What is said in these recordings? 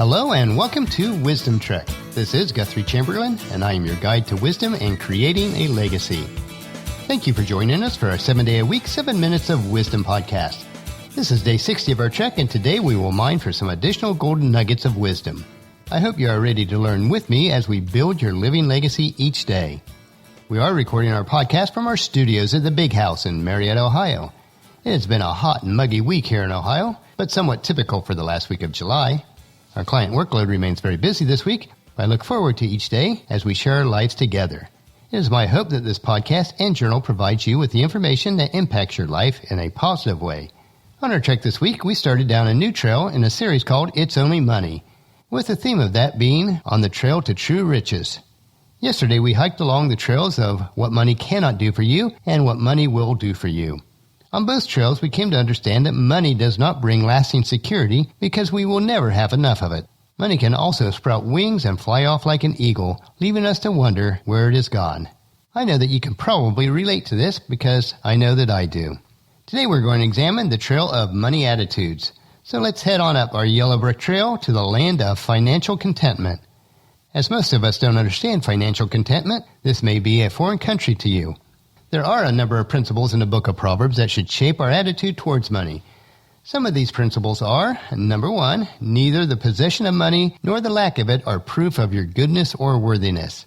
Hello and welcome to Wisdom Trek. This is Guthrie Chamberlain, and I am your guide to wisdom and creating a legacy. Thank you for joining us for our 7-day-a-week, 7 Minutes of Wisdom podcast. This is day 60 of our trek, and today we will mine for some additional golden nuggets of wisdom. I hope you are ready to learn with me as we build your living legacy each day. We are recording our podcast from our studios at the Big House in Marietta, Ohio. It has been a hot and muggy week here in Ohio, but somewhat typical for the last week of July. Our client workload remains very busy this week. I look forward to each day as we share our lives together. It is my hope that this podcast and journal provides you with the information that impacts your life in a positive way. On our trek this week, we started down a new trail in a series called It's Only Money, with the theme of that being On the Trail to True Riches. Yesterday, we hiked along the trails of what money cannot do for you and what money will do for you. On both trails, we came to understand that money does not bring lasting security because we will never have enough of it. Money can also sprout wings and fly off like an eagle, leaving us to wonder where it is gone. I know that you can probably relate to this because I know that I do. Today we're going to examine the trail of money attitudes. So let's head on up our yellow brick trail to the land of financial contentment. As most of us don't understand financial contentment, this may be a foreign country to you. There are a number of principles in the book of Proverbs that should shape our attitude towards money. Some of these principles are, number 1, neither the possession of money nor the lack of it are proof of your goodness or worthiness.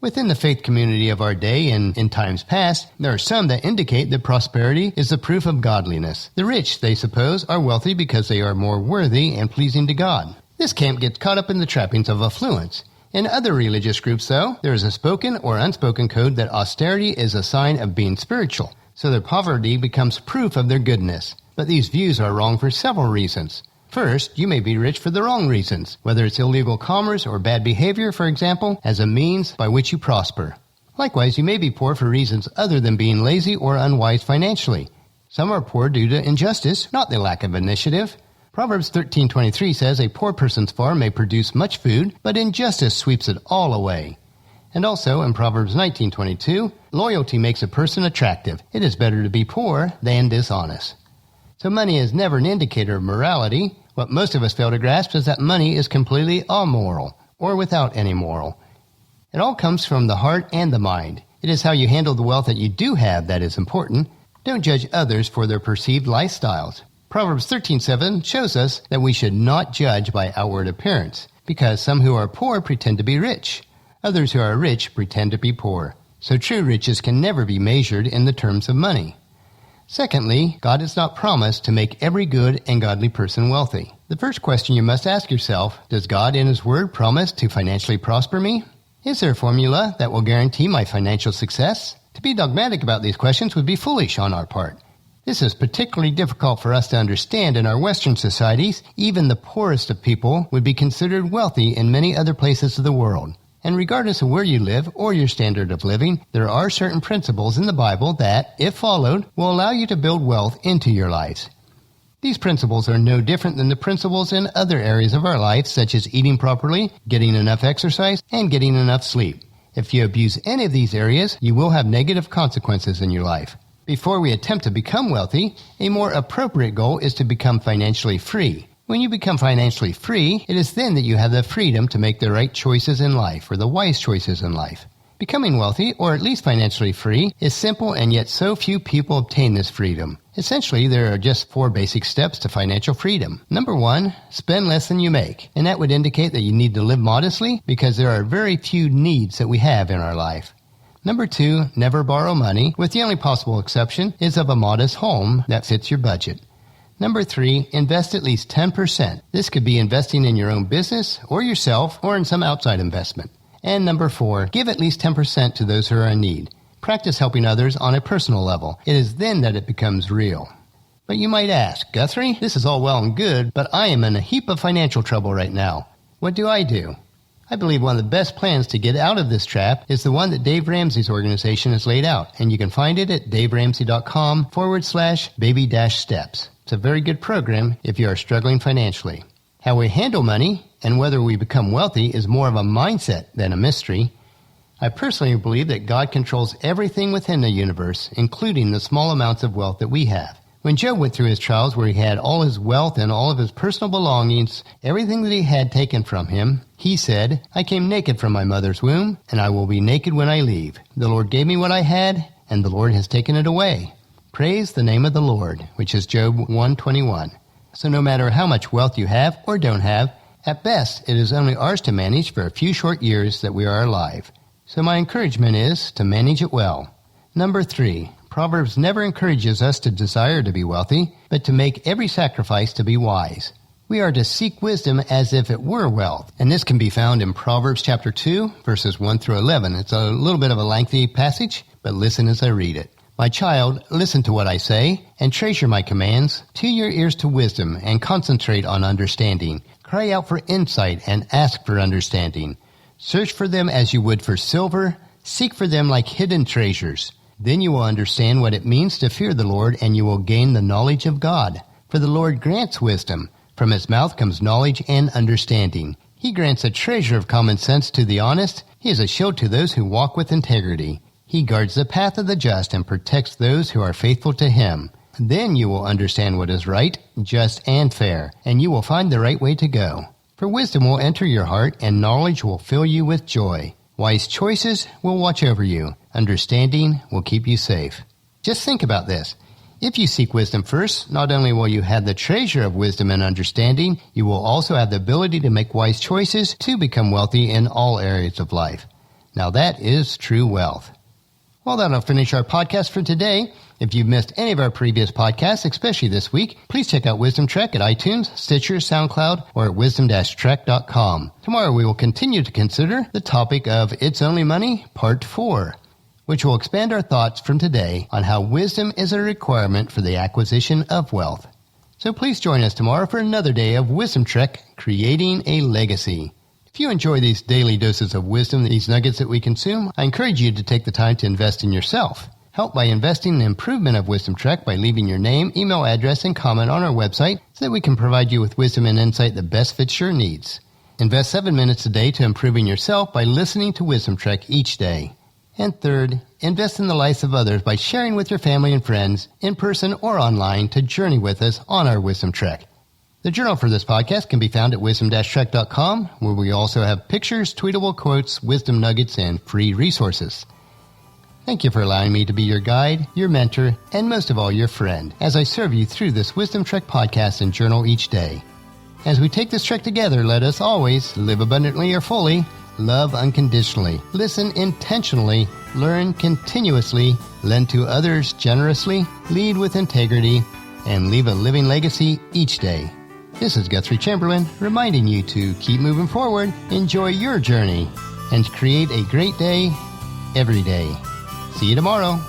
Within the faith community of our day and in times past, there are some that indicate that prosperity is the proof of godliness. The rich, they suppose, are wealthy because they are more worthy and pleasing to God. This camp gets caught up in the trappings of affluence. In other religious groups, though, there is a spoken or unspoken code that austerity is a sign of being spiritual, so their poverty becomes proof of their goodness. But these views are wrong for several reasons. First, you may be rich for the wrong reasons, whether it's illegal commerce or bad behavior, for example, as a means by which you prosper. Likewise, you may be poor for reasons other than being lazy or unwise financially. Some are poor due to injustice, not the lack of initiative. Proverbs 13:23 says, a poor person's farm may produce much food, but injustice sweeps it all away. And also in Proverbs 19:22, loyalty makes a person attractive. It is better to be poor than dishonest. So money is never an indicator of morality. What most of us fail to grasp is that money is completely amoral, or without any moral. It all comes from the heart and the mind. It is how you handle the wealth that you do have that is important. Don't judge others for their perceived lifestyles. Proverbs 13:7 shows us that we should not judge by outward appearance, because some who are poor pretend to be rich. Others who are rich pretend to be poor. So true riches can never be measured in the terms of money. Secondly, God has not promised to make every good and godly person wealthy. The first question you must ask yourself, does God in His Word promise to financially prosper me? Is there a formula that will guarantee my financial success? To be dogmatic about these questions would be foolish on our part. This is particularly difficult for us to understand in our Western societies. Even the poorest of people would be considered wealthy in many other places of the world. And regardless of where you live or your standard of living, there are certain principles in the Bible that, if followed, will allow you to build wealth into your lives. These principles are no different than the principles in other areas of our life, such as eating properly, getting enough exercise, and getting enough sleep. If you abuse any of these areas, you will have negative consequences in your life. Before we attempt to become wealthy, a more appropriate goal is to become financially free. When you become financially free, it is then that you have the freedom to make the right choices in life, or the wise choices in life. Becoming wealthy, or at least financially free, is simple, and yet so few people obtain this freedom. Essentially, there are just 4 basic steps to financial freedom. Number 1, spend less than you make. And that would indicate that you need to live modestly, because there are very few needs that we have in our life. Number 2, never borrow money, with the only possible exception is of a modest home that fits your budget. Number 3, invest at least 10%. This could be investing in your own business or yourself or in some outside investment. And number 4, give at least 10% to those who are in need. Practice helping others on a personal level. It is then that it becomes real. But you might ask, Guthrie, this is all well and good, but I am in a heap of financial trouble right now. What do I do? I believe one of the best plans to get out of this trap is the one that Dave Ramsey's organization has laid out, and you can find it at daveramsey.com/baby-steps. It's a very good program if you are struggling financially. How we handle money and whether we become wealthy is more of a mindset than a mystery. I personally believe that God controls everything within the universe, including the small amounts of wealth that we have. When Job went through his trials where he had all his wealth and all of his personal belongings, everything that he had taken from him, he said, I came naked from my mother's womb, and I will be naked when I leave. The Lord gave me what I had, and the Lord has taken it away. Praise the name of the Lord, which is Job 1:21. So no matter how much wealth you have or don't have, at best it is only ours to manage for a few short years that we are alive. So my encouragement is to manage it well. Number 3. Proverbs never encourages us to desire to be wealthy, but to make every sacrifice to be wise. We are to seek wisdom as if it were wealth, and this can be found in Proverbs chapter 2, verses 1 through 11. It's a little bit of a lengthy passage, but listen as I read it. My child, listen to what I say, and treasure my commands. Tune your ears to wisdom, and concentrate on understanding. Cry out for insight, and ask for understanding. Search for them as you would for silver. Seek for them like hidden treasures. Then you will understand what it means to fear the Lord, and you will gain the knowledge of God. For the Lord grants wisdom. From his mouth comes knowledge and understanding. He grants a treasure of common sense to the honest. He is a shield to those who walk with integrity. He guards the path of the just and protects those who are faithful to him. Then you will understand what is right, just, and fair, and you will find the right way to go. For wisdom will enter your heart, and knowledge will fill you with joy. Wise choices will watch over you. Understanding will keep you safe. Just think about this. If you seek wisdom first, not only will you have the treasure of wisdom and understanding, you will also have the ability to make wise choices to become wealthy in all areas of life. Now that is true wealth. Well, that'll finish our podcast for today. If you've missed any of our previous podcasts, especially this week, please check out Wisdom Trek at iTunes, Stitcher, SoundCloud, or at wisdom-trek.com. Tomorrow we will continue to consider the topic of It's Only Money, Part 4, which will expand our thoughts from today on how wisdom is a requirement for the acquisition of wealth. So please join us tomorrow for another day of Wisdom Trek, Creating a Legacy. If you enjoy these daily doses of wisdom, these nuggets that we consume, I encourage you to take the time to invest in yourself. Help by investing in the improvement of Wisdom Trek by leaving your name, email address, and comment on our website so that we can provide you with wisdom and insight that best fits your needs. Invest 7 minutes a day to improving yourself by listening to Wisdom Trek each day. And third, invest in the lives of others by sharing with your family and friends, in person or online, to journey with us on our Wisdom Trek. The journal for this podcast can be found at wisdom-trek.com, where we also have pictures, tweetable quotes, wisdom nuggets, and free resources. Thank you for allowing me to be your guide, your mentor, and most of all, your friend, as I serve you through this Wisdom Trek podcast and journal each day. As we take this trek together, let us always live abundantly or fully, love unconditionally, listen intentionally, learn continuously, lend to others generously, lead with integrity, and leave a living legacy each day. This is Guthrie Chamberlain reminding you to keep moving forward, enjoy your journey, and create a great day every day. See you tomorrow.